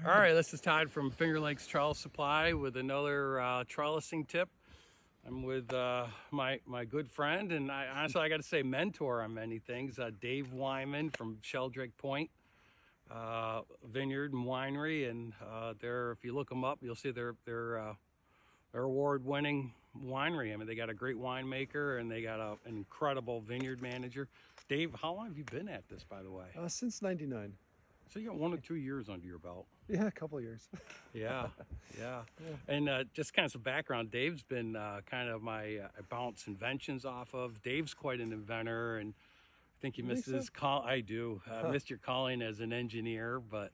All right, this is Todd from Finger Lakes Trellis Supply with another trellising tip. I'm with my good friend and honestly I got to say mentor on many things, Dave Wiemann from Sheldrake Point Vineyard and Winery, and if you look them up, you'll see they're award-winning winery. I mean, they got a great winemaker and they got an incredible vineyard manager. Dave, how long have you been at this, by the way? Since '99. So you got 1 or 2 years under your belt. Yeah, a couple of years. Yeah. And just kind of some background, Dave's been kind of my I bounce inventions off of. Dave's quite an inventor, and I think you missed his call. I do. Missed your calling as an engineer, but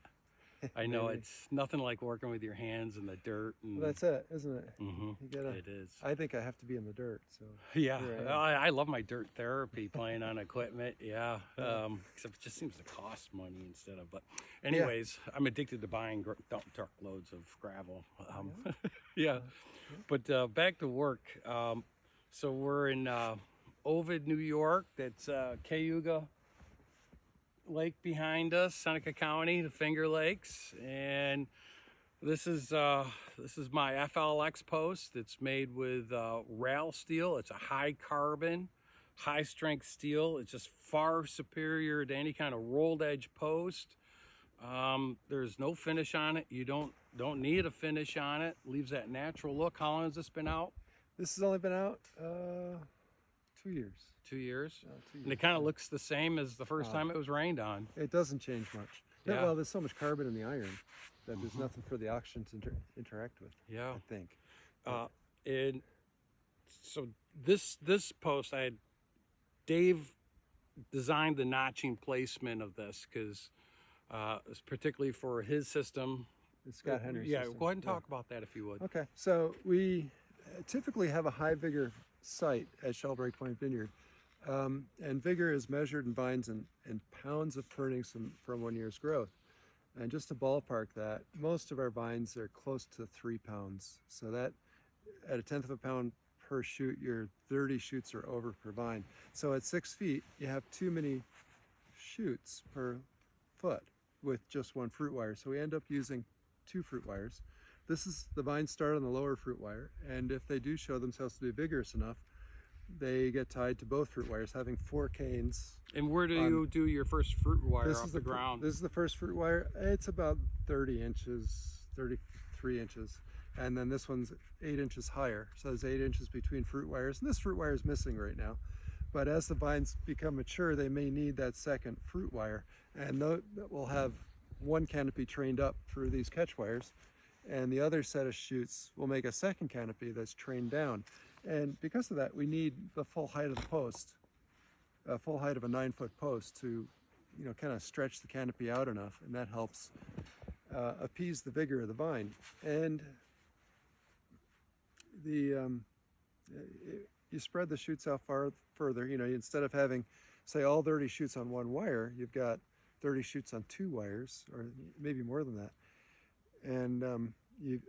I know it's nothing like working with your hands in the dirt. And, well, that's it, isn't it? Mm-hmm. You gotta, it is. I think I have to be in the dirt. So yeah, I love my dirt therapy, playing on equipment. Yeah, except it just seems to cost money instead of. But anyways, I'm addicted to buying truckloads of gravel. Yeah, but back to work. So we're in Ovid, New York. That's Cayuga Lake behind us, Seneca County, the Finger Lakes, and this is my FLX post. It's made with rail steel. It's a high carbon, high strength steel. It's just far superior to any kind of rolled edge post. There's no finish on it. You don't need a finish on it. Leaves that natural look. How long has this been out? This has only been out 2 years. 2 years? 2 years. And it kind of looks the same as the first time it was rained on. It doesn't change much. Yeah. Well, there's so much carbon in the iron that there's nothing for the oxygen to interact with. Yeah. I think. And so this post, Dave designed the notching placement of this because it's particularly for his system. The Scott Henry Yeah, system. go ahead and talk about that if you would. Okay, so we typically have a high vigor site at Sheldrake Point Vineyard. And vigor is measured in vines in pounds of prunings from 1 year's growth. And just to ballpark that, most of our vines are close to 3 pounds. So that, at 1/10 of a pound per shoot, your 30 shoots are over per vine. So at 6 feet, you have too many shoots per foot with just 1 fruit wire. So we end up using 2 fruit wires. The vines start on the lower fruit wire, and if they do show themselves to be vigorous enough, they get tied to both fruit wires, having 4 canes. And where do you do your first fruit wire off the ground? This is the first fruit wire. It's about 30 inches, 33 inches. And then this one's 8 inches higher. So there's 8 inches between fruit wires. And this fruit wire is missing right now. But as the vines become mature, they may need that second fruit wire. And that will have one canopy trained up through these catch wires. And the other set of shoots will make a second canopy that's trained down. And because of that, we need the full height of the post, a full height of a 9-foot post to, kind of stretch the canopy out enough, and that helps appease the vigor of the vine. And you spread the shoots out further. Instead of having, say, all 30 shoots on 1 wire, you've got 30 shoots on 2 wires, or maybe more than that. And you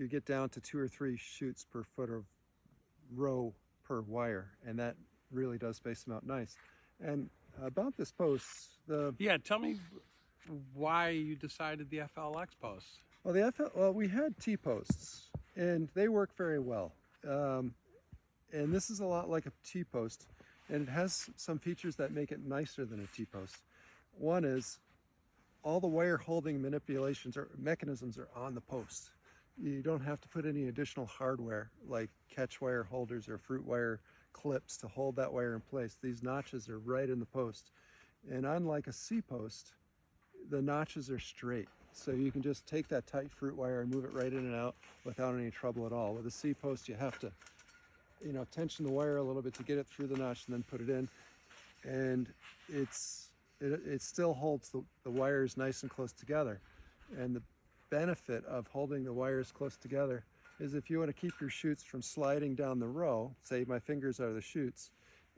get down to 2 or 3 shoots per foot of row per wire, and that really does space them out nice. And about this post, tell me why you decided the FLX post. Well, we had T posts, and they work very well. And this is a lot like a T post, and it has some features that make it nicer than a T post. One is all the wire holding manipulations or mechanisms are on the post. You don't have to put any additional hardware like catch wire holders or fruit wire clips to hold that wire in place. These notches are right in the post. And unlike a C post, the notches are straight. So you can just take that tight fruit wire and move it right in and out without any trouble at all. With a C post, you have to, tension the wire a little bit to get it through the notch and then put it in. And it still holds the wires nice and close together. And the benefit of holding the wires close together is if you want to keep your shoots from sliding down the row, say my fingers are the shoots,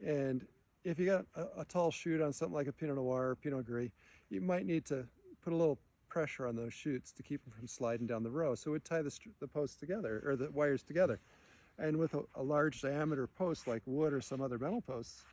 and if you got a tall shoot on something like a Pinot Noir or Pinot Gris, you might need to put a little pressure on those shoots to keep them from sliding down the row. So it would tie the posts together, or the wires together. And with a large diameter post like wood or some other metal posts,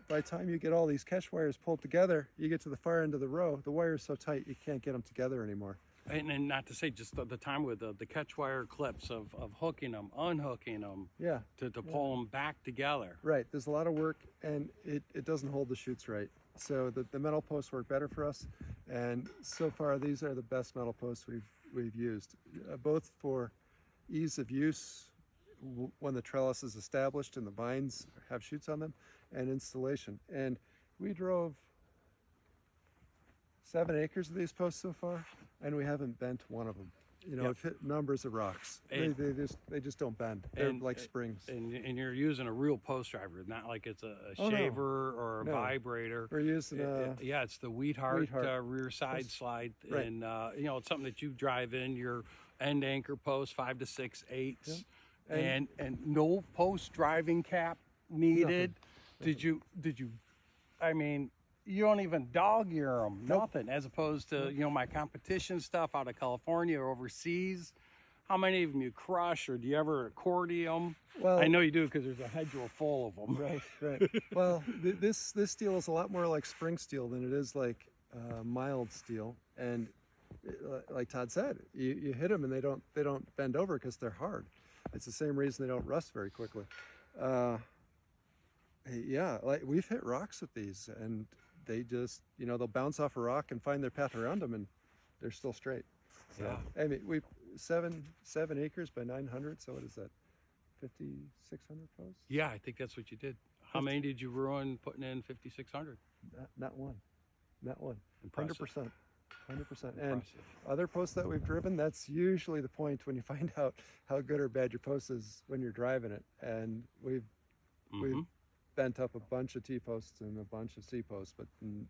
by the time you get all these catch wires pulled together, you get to the far end of the row, the wire is so tight you can't get them together anymore. and not to say just the time with the catch wire clips of hooking them, unhooking them, Yeah. to pull them back together. Right. There's a lot of work, and it doesn't hold the shoots right. So the metal posts work better for us, and so far these are the best metal posts we've used, both for ease of use when the trellis is established and the vines have shoots on them, and installation. And we drove 7 acres of these posts so far, and we haven't bent one of them. You know, Yep. I've hit numbers of rocks. And- They just don't bend. They're like springs. And you're using a real post driver, not like it's a Oh, no. shaver or a No. vibrator. We're using Yeah, it's the Wheatheart rear side slide, Right. and you know, it's something that you drive in your end anchor post 5 to 6/8, and no post driving cap needed. Nothing. Did you? I mean, you don't even dog ear them, Nope. nothing. As opposed to you know my competition stuff out of California or overseas. How many of them you crush, or do you ever accordion? Well, I know you do because there's a hedgerow full of them. right. Well, this steel is a lot more like spring steel than it is like mild steel. And like Todd said, you hit them and they don't bend over because they're hard. It's the same reason they don't rust very quickly. Yeah, like we've hit rocks with these, and they just they'll bounce off a rock and find their path around them, and they're still straight. So, Yeah. I mean, we 7 acres by 900. So what is that? 5,600 posts? Yeah, I think that's what you did. How many did you ruin putting in 5,600? Not one. 100%. 100%. And Impressive. other posts that we've driven, that's usually the point when you find out how good or bad your post is when you're driving it. And we've bent up a bunch of T-posts and a bunch of C-posts, but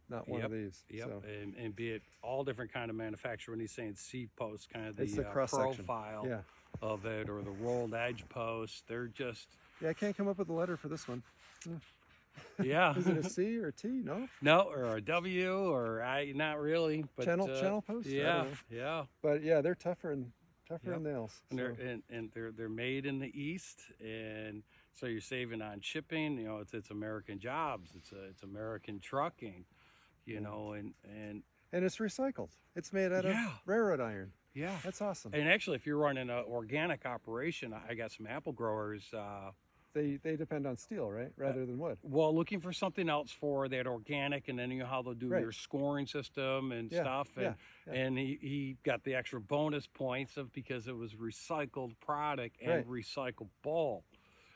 not one of these. Yep, So and be it all different kind of manufacturer. When he's saying C-post, kind of it's the the cross-section. profile Yeah. of it, or the rolled edge post, they're just, Yeah, I can't come up with a letter for this one. yeah. Is it a C or a T? No? No, or a W, or not really. But, Channel post? I Yeah, don't know. yeah. But yeah, they're tougher than Yep. nails. And So. they're made in the East, and so you're saving on shipping. You know, it's American jobs. It's American trucking. You know, and And it's recycled. It's made out of railroad iron. yeah. That's awesome. And actually, if you're running an organic operation, I got some apple growers. They depend on steel, right? Rather than wood. Well, looking for something else for that organic, and then you know how they'll do Right. your scoring system and Yeah, stuff. And yeah. and he got the extra bonus points of because it was recycled product and recyclable.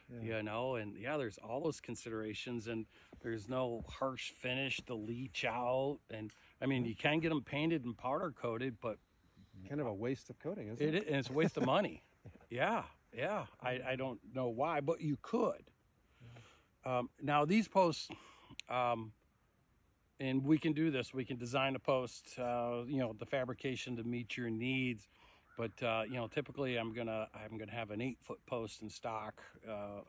Yeah. You know, and there's all those considerations, and there's no harsh finish to leach out. And I mean, you can get them painted and powder coated, but Kind of a waste of coating, isn't it? it and it's a waste of money. Yeah. I don't know why, but you could. Now these posts, and we can do this. We can design a post, the fabrication to meet your needs. But typically I'm gonna have an 8-foot post in stock,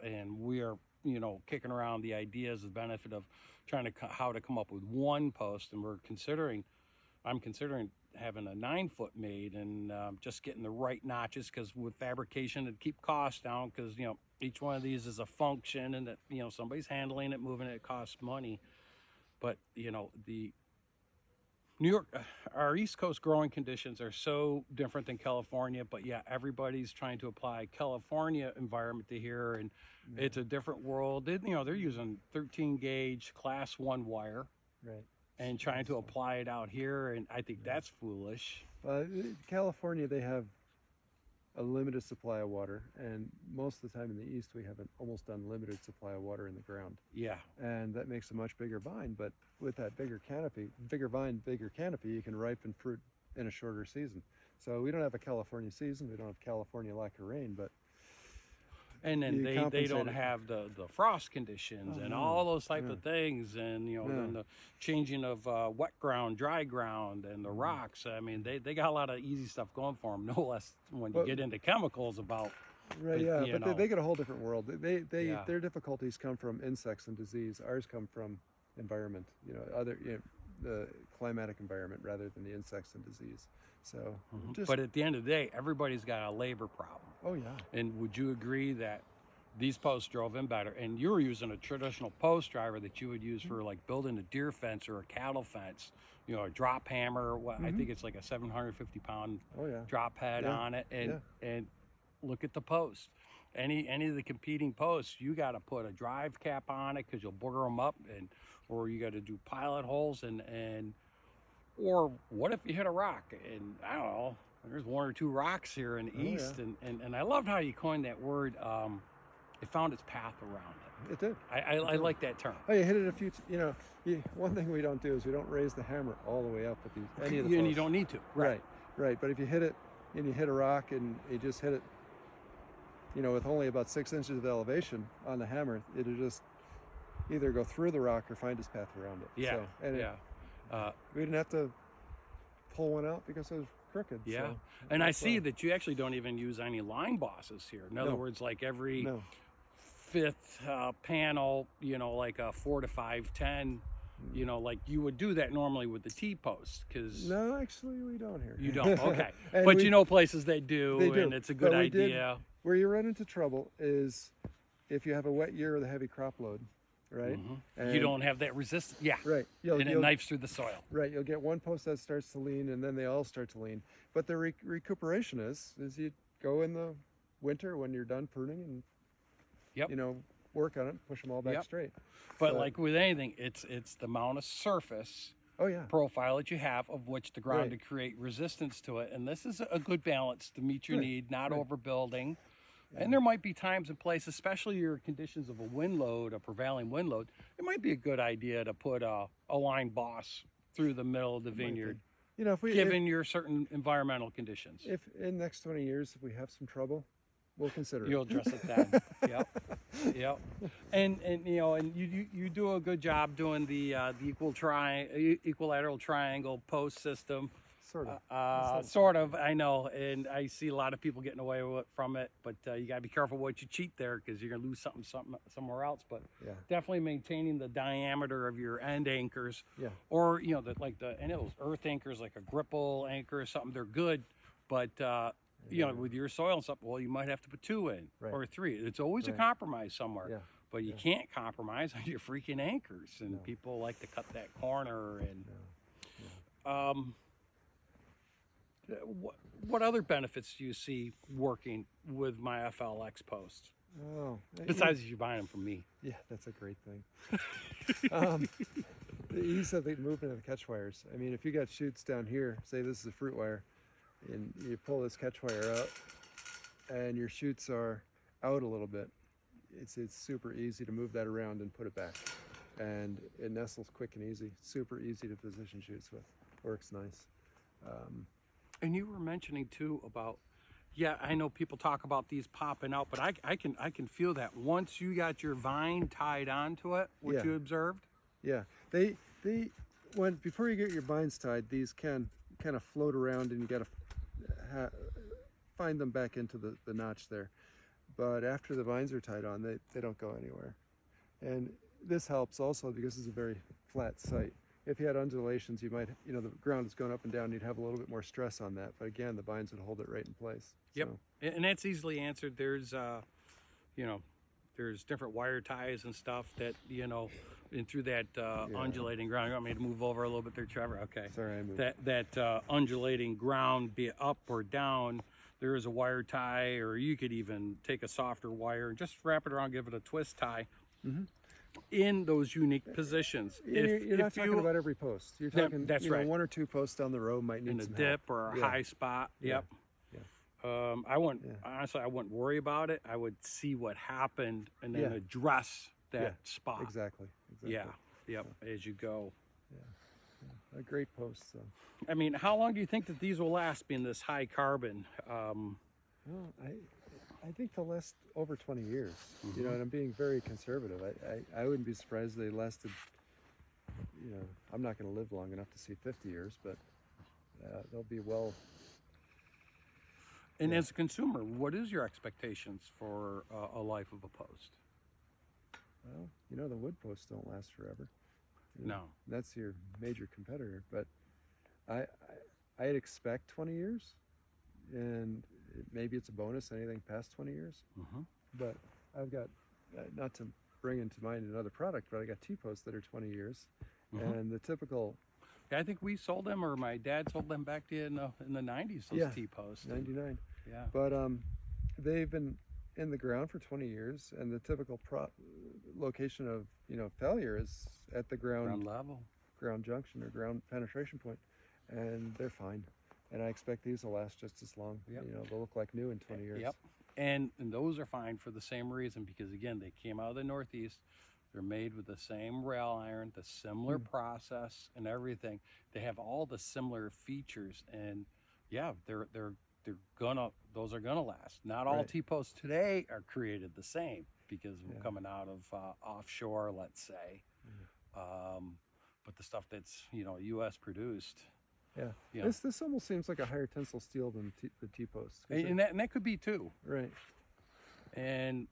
and we are kicking around the ideas, the benefit of trying to how to come up with one post, and I'm considering having a 9-foot made, and just getting the right notches, because with fabrication it'd keep costs down, because each one of these is a function, and that somebody's handling it, moving it, costs money. But the New York, our East Coast growing conditions are so different than California, but everybody's trying to apply California environment to here, and it's a different world. They're using 13 gauge class 1 wire, Right. and trying to apply it out here, and I think that's foolish. California, they have a limited supply of water, and most of the time in the East, we have an almost unlimited supply of water in the ground. Yeah, And that makes a much bigger vine, but with that bigger vine, bigger canopy, you can ripen fruit in a shorter season. So we don't have a California season, we don't have California lack of rain, but and then You they compensate don't it. have the frost conditions and all those type of things, and then the changing of wet ground, dry ground, and the rocks. I mean, they got a lot of easy stuff going for them, no less when you But- get into chemicals about. right, But, yeah, but they get a whole different world. Yeah. Their difficulties come from insects and disease. Ours come from environment, the climatic environment rather than the insects and disease. So, just, But at the end of the day, everybody's got a labor problem. oh yeah, And would you agree that these posts drove in better. And you were using a traditional post driver that you would use for like building a deer fence or a cattle fence, you know, a drop hammer. I think it's like a 750-pound Oh yeah. drop head Yeah. on it. And look at the post. Any of the competing posts, you got to put a drive cap on it because you'll booger them up, or you got to do pilot holes, or what if you hit a rock? And I don't know, there's one or two rocks here in the east, and I loved how you coined that word. It found its path around it. It did. I like that term. Oh, you hit it a few. One thing we don't do is we don't raise the hammer all the way up with any of the And posts. you don't need to. Right. But if you hit it and you hit a rock and you just hit it, with only about 6 inches of elevation on the hammer, it'll just either go through the rock or find its path around it. Yeah. So, we didn't have to pull one out because it was crooked. Yeah. So And I see that you actually don't even use any line bosses here. In other words, like every fifth panel, like a 4 to 510, like you would do that normally with the T-post, because no, actually we don't here. You don't. Okay. But places they do, and it's a good idea. Where you run into trouble is if you have a wet year with a heavy crop load, right? And you don't have that resistance. Yeah. Right. And it knifes through the soil. Right. You'll get one post that starts to lean, and then they all start to lean. But the recuperation is you go in the winter when you're done pruning and work on it, push them all back straight. But like with anything, it's the amount of surface profile that you have of which the ground to create resistance to it. And this is a good balance to meet your need, not overbuilding. And there might be times and places, especially your conditions of a wind load, a prevailing wind load, it might be a good idea to put a line boss through the middle of the vineyard, given your certain environmental conditions. If in the next 20 years, if we have some trouble, we'll consider You'll it. address it then. Yep. And you do a good job doing the equilateral triangle post system. Sort of, I know, and I see a lot of people getting away from it, but you got to be careful what you cheat there, because you're gonna lose something somewhere else. But definitely maintaining the diameter of your end anchors, or and those earth anchors, like a gripple anchor or something, they're good, but with your soil and stuff, well, you might have to put 2 in or 3. It's always a compromise somewhere. But you can't compromise on your freaking anchors, and people like to cut that corner. And what other benefits do you see working with my FLX post? Oh, besides you buying them from me. Yeah, that's a great thing. The ease of the movement of the catch wires. I mean, if you got chutes down here, say this is a fruit wire, and you pull this catch wire out, and your chutes are out a little bit, it's super easy to move that around and put it back, and it nestles quick and easy. Super easy to position chutes with. Works nice. And you were mentioning too about, I know people talk about these popping out, but I can feel that once you got your vine tied onto it, what you observed. Yeah, before you get your vines tied, these can kind of float around, and you got to find them back into the notch there. But after the vines are tied on, they don't go anywhere. And this helps also because it's a very flat site. If you had undulations, you might, the ground is going up and down, you'd have a little bit more stress on that. But again, the vines would hold it right in place. Yep, so. And that's easily answered. There's, there's different wire ties and stuff that, and through that undulating ground. You want me to move over a little bit there, Trevor? Okay. Sorry, I moved. That undulating ground, be it up or down, there is a wire tie, or you could even take a softer wire and just wrap it around, give it a twist tie. In those unique positions. You're not talking about every post. You're talking, that's right. 1 or 2 posts down the road might need in a some dip help. or a high spot. Yep. I wouldn't honestly. I wouldn't worry about it. I would see what happened and then address that spot. Exactly. Yeah. Yep. As you go. A great post. So. I mean, how long do you think that these will last, being this high carbon? Well, I think they'll last over 20 years, and I'm being very conservative. I wouldn't be surprised they lasted, I'm not going to live long enough to see 50 years, but they'll be well. And as a consumer, what is your expectations for a life of a post? Well, the wood posts don't last forever. No. That's your major competitor, but I'd expect 20 years, and maybe it's a bonus anything past 20 years, but I've got, not to bring into mind another product, but I got T-posts that are 20 years. And the typical... Yeah, I think we sold them, or my dad sold them back to you in the 90s, those T-posts. 99. Yeah. But they've been in the ground for 20 years, and the typical location of, failure is at the ground level, ground junction or ground penetration point, and they're fine. And I expect these will last just as long. They'll look like new in 20 years. Yep. And those are fine for the same reason, because again, they came out of the Northeast. They're made with the same rail iron, the similar process and everything. They have all the similar features, and yeah, those are gonna last. Not all T-posts today are created the same, because we're coming out of offshore, let's say. But the stuff that's U.S. produced. Yeah. This almost seems like a higher tensile steel than the T-posts. And that could be too. Right. And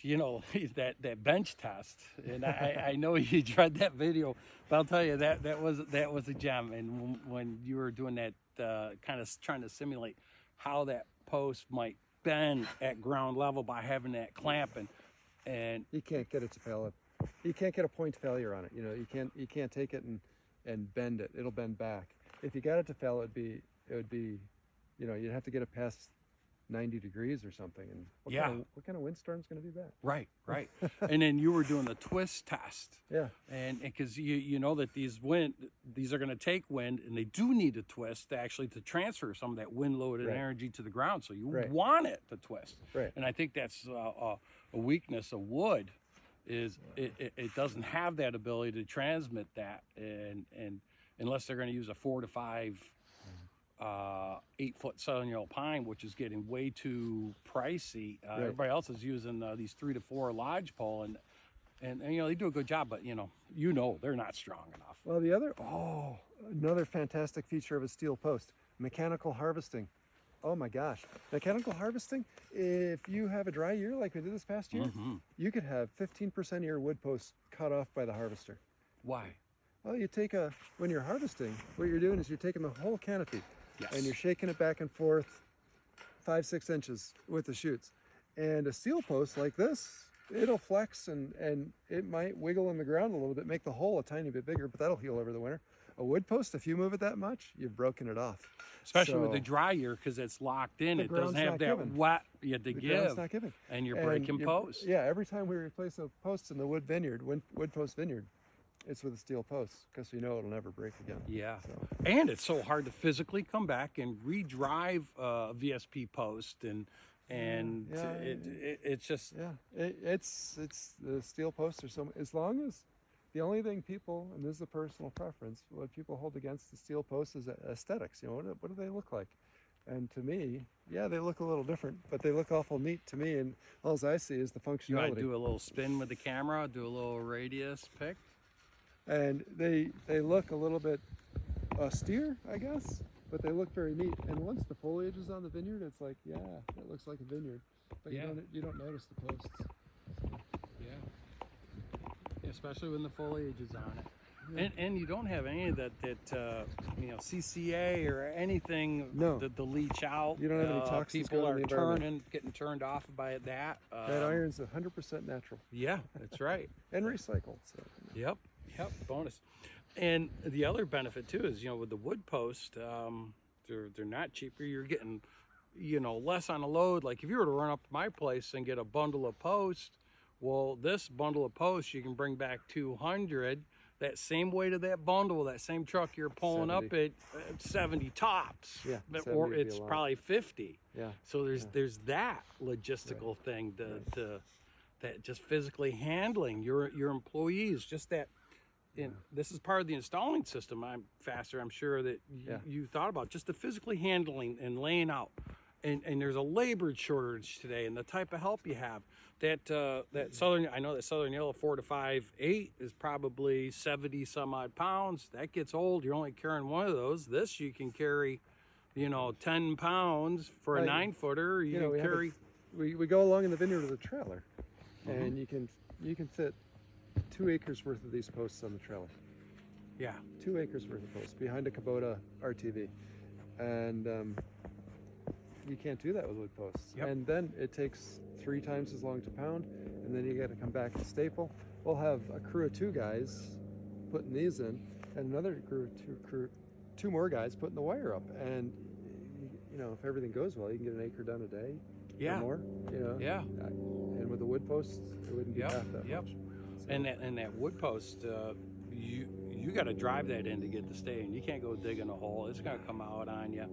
that bench test, and I know you dread that video, but I'll tell you that was a gem. And when you were doing that, kind of trying to simulate how that post might bend at ground level by having that clamp, and you can't get it to fail. You can't get a point failure on it. You can't take it and bend it. It'll bend back. If you got it to fail, it would be you'd have to get it past 90 degrees or something, and what kind of windstorm's going to do that? Right. And then you were doing the twist test, and because you know that these are going to take wind, and they do need to twist to transfer some of that wind load and energy to the ground, so you want it to twist. And I think that's a weakness of wood, is it doesn't have that ability to transmit that, and unless they're going to use a 4 to 5 8-foot Southern Yellow Pine, which is getting way too pricey. Everybody else is using these 3 to 4 lodgepole, and they do a good job, but they're not strong enough. Well, another fantastic feature of a steel post: mechanical harvesting. Oh my gosh, mechanical harvesting. If you have a dry year like we did this past year, you could have 15% of your wood posts cut off by the harvester. Why? Well, when you're harvesting, what you're doing is you're taking the whole canopy. And you're shaking it back and forth 5-6 inches with the shoots. And a steel post like this, it'll flex and it might wiggle in the ground a little bit, make the hole a tiny bit bigger, but that'll heal over the winter. A wood post, if you move it that much, you've broken it off. Especially with the dry year, because it's locked in. It doesn't have that wet you have to give. Not giving. And you're breaking posts. Yeah, every time we replace a post in the wood post vineyard, it's with a steel post, because it'll never break again. Yeah, and it's so hard to physically come back and re-drive a VSP post, it's just it's the steel posts are so, as long as the only thing people, and this is a personal preference, what people hold against the steel posts is aesthetics. What do they look like? And to me, they look a little different, but they look awful neat to me, and all I see is the functionality. You want to do a little spin with the camera, do a little radius pick? And they look a little bit austere, I guess, but they look very neat. And once the foliage is on the vineyard, it's like, it looks like a vineyard, but you don't notice the posts. Yeah, especially when the foliage is on it. And you don't have any of that CCA or anything to leach out. You don't have any toxins. People are getting turned off by that. That iron's 100% natural. Yeah, that's right. And recycled. So. Yep, bonus. And the other benefit too is, with the wood post, they're not cheaper. You're getting, less on a load. Like if you were to run up to my place and get a bundle of post, well, this bundle of posts you can bring back 200. That same weight of that bundle, that same truck you're pulling 70. Up at 70 tops. Yeah, or it's probably 50. Yeah. So there's that logistical thing that just physically handling your employees, just that. And this is part of the installing system. I'm sure that you thought about just the physically handling and laying out. And there's a labor shortage today, and the type of help you have. That Southern Yellow 4 to 5 8 is probably 70 some odd pounds. That gets old. You're only carrying one of those. This you can carry, 10 pounds for a 9-footer. We go along in the vineyard with a trailer, and you can fit 2 acres worth of these posts on the trailer. Yeah, 2 acres worth of posts behind a Kubota RTV, and you can't do that with wood posts. Yep. And then it takes 3 times as long to pound, and then you got to come back and staple. We'll have a crew of 2 guys putting these in, and another two more guys putting the wire up. And you know, if everything goes well, you can get an acre done a day. Yeah. Or more. You know. Yeah. And with the wood posts, it wouldn't be Yep, half that yep. much. So, And that wood post, you got to drive that in to get the stain. You can't go digging a hole; it's gonna come out on you.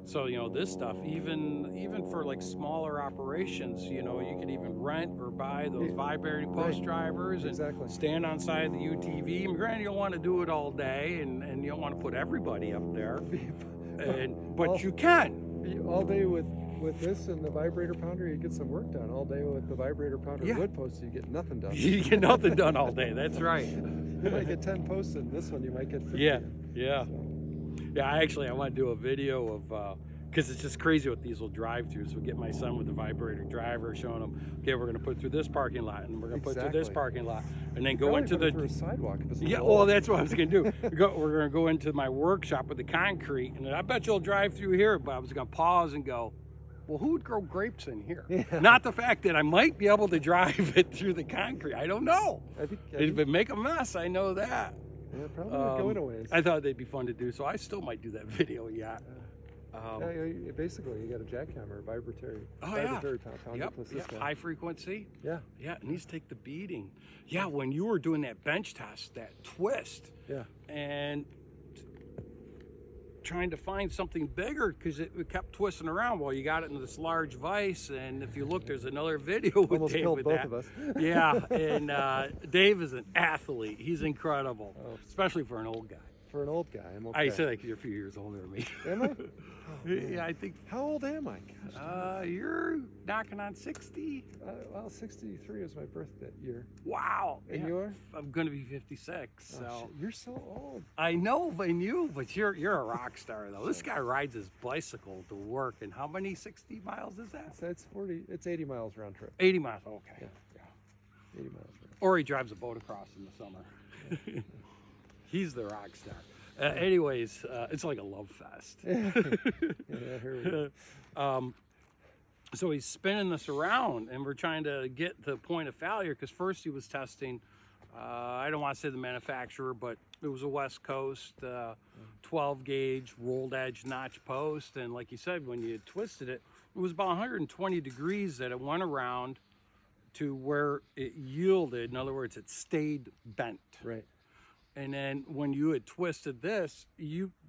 So you know, this stuff, even for like smaller operations, you know, you could even rent or buy those vibrating post Right. drivers and Exactly. stand on side of the UTV. And granted, you don't want to do it all day, and you don't want to put everybody up there, but you can. all day with this and the vibrator pounder, you get some work done. All day with the vibrator pounder Yeah. and wood posts, you get nothing done. You get nothing done all day. That's right. You might get 10 posts in this one, you might get 50. Yeah. So, Yeah, I want to do a video of, because it's just crazy what these will drive through. So we get my son with the vibrator driver, showing him, okay, we're going to put it through this parking lot, and we're going to put it through this Exactly. parking lot, and then go probably into put it the, through a sidewalk if it's a yeah, little well, that's what I was going to do. We're going to go into my workshop with the concrete, and I bet you'll drive through here, but I was going to pause and go, well, who would grow grapes in here? Yeah. Not the fact that I might be able to drive it through the concrete. I don't know. I think, If it make a mess, I know that. yeah, probably would go in a ways. I thought they'd be fun to do, so I still might do that video, yeah. Basically, you got a jackhammer, vibratory Oh, yeah. pounder Yep, plus yep. this guy. High frequency. Yeah, Yeah, it needs to take the beating. Yeah, when you were doing that bench test, that twist, yeah. and trying to find something bigger because it kept twisting around. Well, you got it in this large vise, and if you look, there's another video with Almost Dave killed with both that. of us. Yeah, and Dave is an athlete. He's incredible, Oh. especially for an old guy. For an old guy, I'm okay. I say like you're a few years older than me. Am I? Oh, man. Yeah, I think How old am I? Gosh, you're knocking on 60. well, 63 is my birthday year. Wow. And Yeah. you are? I'm gonna be 56. Oh, So shit, you're so old. I know, but you're a rock star though. This guy rides his bicycle to work, and how many 60 miles is that? So it's 80 miles round trip. 80 miles. Okay. Yeah. Yeah. 80 miles round. Or he drives a boat across in the summer. He's the rock star. Anyways, it's like a love fest. Yeah, here we go. So he's spinning this around, and we're trying to get to the point of failure because first he was testing, I don't want to say the manufacturer, but it was a West Coast 12 gauge rolled edge notch post. And like you said, when you twisted it, it was about 120 degrees that it went around to where it yielded. In other words, it stayed bent. Right. And then when you had twisted this,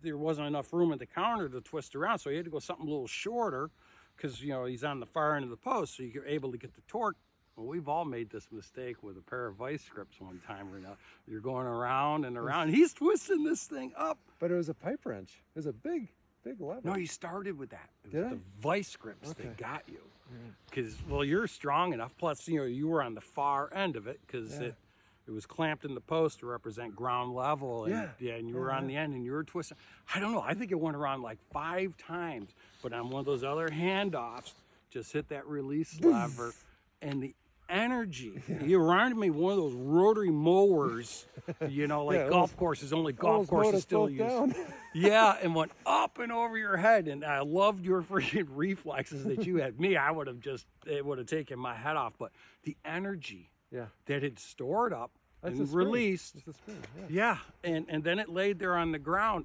there wasn't enough room at the counter to twist around, so you had to go something a little shorter because, you know, he's on the far end of the post, so you're able to get the torque. Well, we've all made this mistake with a pair of vice grips one time or now. You're going around and around. He's twisting this thing up. But it was a pipe wrench. It was a big lever. No, you started with that. It Did was I? the vice grips Okay. that got you. Because, well, you're strong enough. Plus, you know, you were on the far end of it because Yeah. it was clamped in the post to represent ground level. And, and you were on the end and you were twisting. I don't know. I think it went around like 5 times. But on one of those other handoffs, just hit that release lever and the energy. You reminded me of one of those rotary mowers, you know, like Yeah, golf courses, only golf Almost mowed courses us still both use. down. Yeah, and went up and over your head. And I loved your freaking reflexes that you had. Me, it would have taken my head off. But the energy Yeah. that had stored up That's and a spring. released. It's a spring. Yeah. Yeah, and then it laid there on the ground.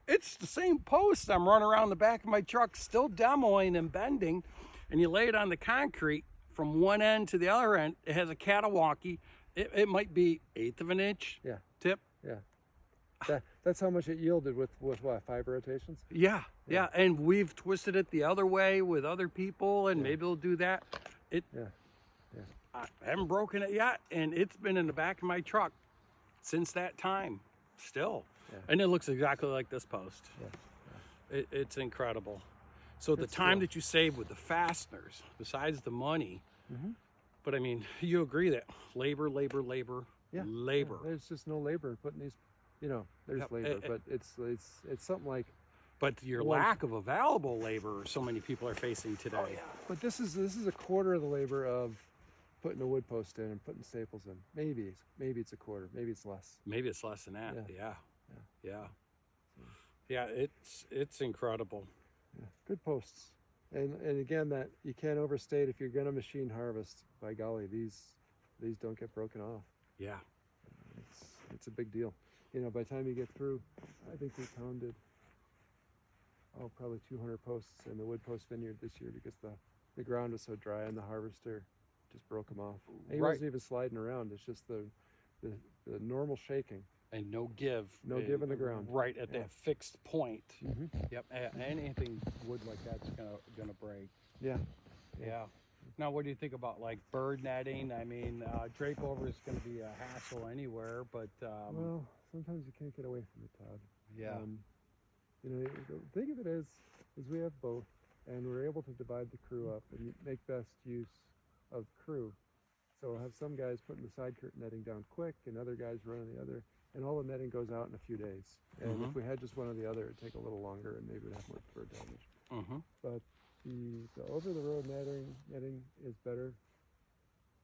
It's the same post. I'm running around the back of my truck, still demoing and bending, and you lay it on the concrete from one end to the other end. It has a catawalkie. It might be 1/8 of an inch Yeah. tip. Yeah. That's how much it yielded with what, 5 rotations? Yeah, and we've twisted it the other way with other people, and maybe we'll do that. I haven't broken it yet, and it's been in the back of my truck since that time, still. Yeah. And it looks exactly like this post. Yeah. It's incredible. So the time that you save with the fasteners, besides the money, but I mean, you agree that labor, Yeah. labor. Yeah. There's just no labor in putting these, you know, there's Yep. labor, but it's something like, But your One- lack of available labor, so many people are facing today. but this is a quarter of the labor of putting a wood post in and putting staples in. Maybe it's a quarter, maybe it's less. Maybe it's less than that. Yeah. Yeah. It's incredible. Yeah. Good posts. And again, that you can't overstate if you're going to machine harvest. By golly, these don't get broken off. Yeah. It's a big deal. You know, by the time you get through, I think we pounded probably 200 posts in the wood post vineyard this year because the ground was so dry and the harvester just broke them off. And he wasn't even sliding around. It's just the normal shaking. And no give. No give in the ground. Right at that fixed point. Mm-hmm. Yep. Anything wood like that's gonna break. Yeah. Yeah. Now, what do you think about like bird netting? I mean, drape over is going to be a hassle anywhere, but well, sometimes you can't get away from it, Todd. yeah. You know, the thing of it is we have both, and we're able to divide the crew up and make best use of crew. So we'll have some guys putting the side curtain netting down quick, and other guys running the other, and all the netting goes out in a few days. And if we had just one or the other, it'd take a little longer, and maybe we'd have more bird damage. But the over-the-road netting is better.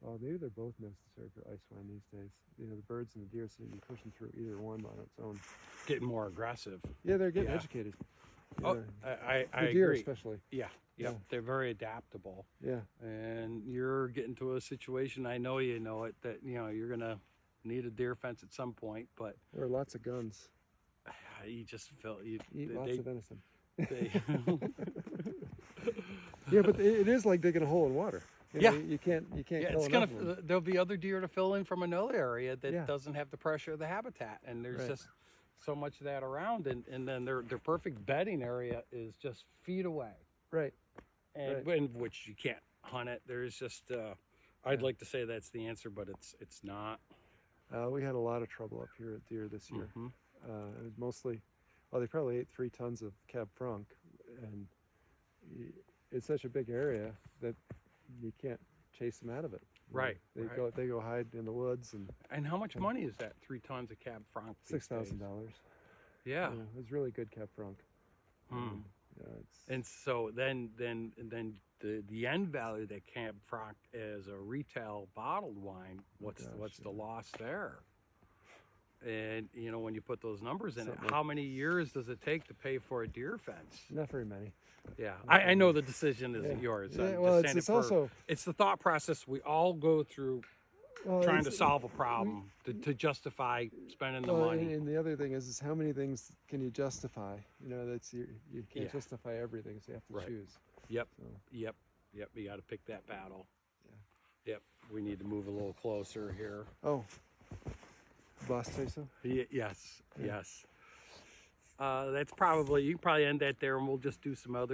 Well, maybe they're both necessary for ice wine these days. You know, the birds and the deer seem to be pushing through either one on its own. Getting more aggressive. Yeah, they're getting educated. Oh, I the deer agree. especially. Yeah. They're very adaptable. Yeah. And you're getting to a situation, I know you know it, that, you know, you're going to need a deer fence at some point, but There are lots of guns. you just feel... Eat lots of venison. They, yeah, but it is like digging a hole in water. You know, you can't kill it's enough of them. there'll be other deer to fill in from another area that Yeah. doesn't have the pressure of the habitat, and there's Right. just so much of that around, and then their perfect bedding area is just feet away, Right. and in which you can't hunt it. There's just I'd like to say that's the answer, but it's not. We had a lot of trouble up here at deer this year. It was mostly, well, they probably ate 3 tons of Cab Franc, and it's such a big area that you can't chase them out of it. Right. They go hide in the woods, and how much money is that? 3 tons of Cab Franc? $6,000. Yeah. It was really good Cab Franc. And so then the end value of that Cab Franc as a retail bottled wine, what's the loss there? And you know, when you put those numbers in it, how many years does it take to pay for a deer fence? Not very many. Yeah, I know the decision isn't yours. Yeah, well, it's also it's the thought process we all go through trying to solve a problem to justify spending the money. And the other thing is how many things can you justify? You know, you can't justify everything, so you have to choose. Yep. So. Yep. You got to pick that battle. Yeah. Yep. We need to move a little closer here. Oh. Boss say so? Yes. That's probably, you can probably end that there, and we'll just do some other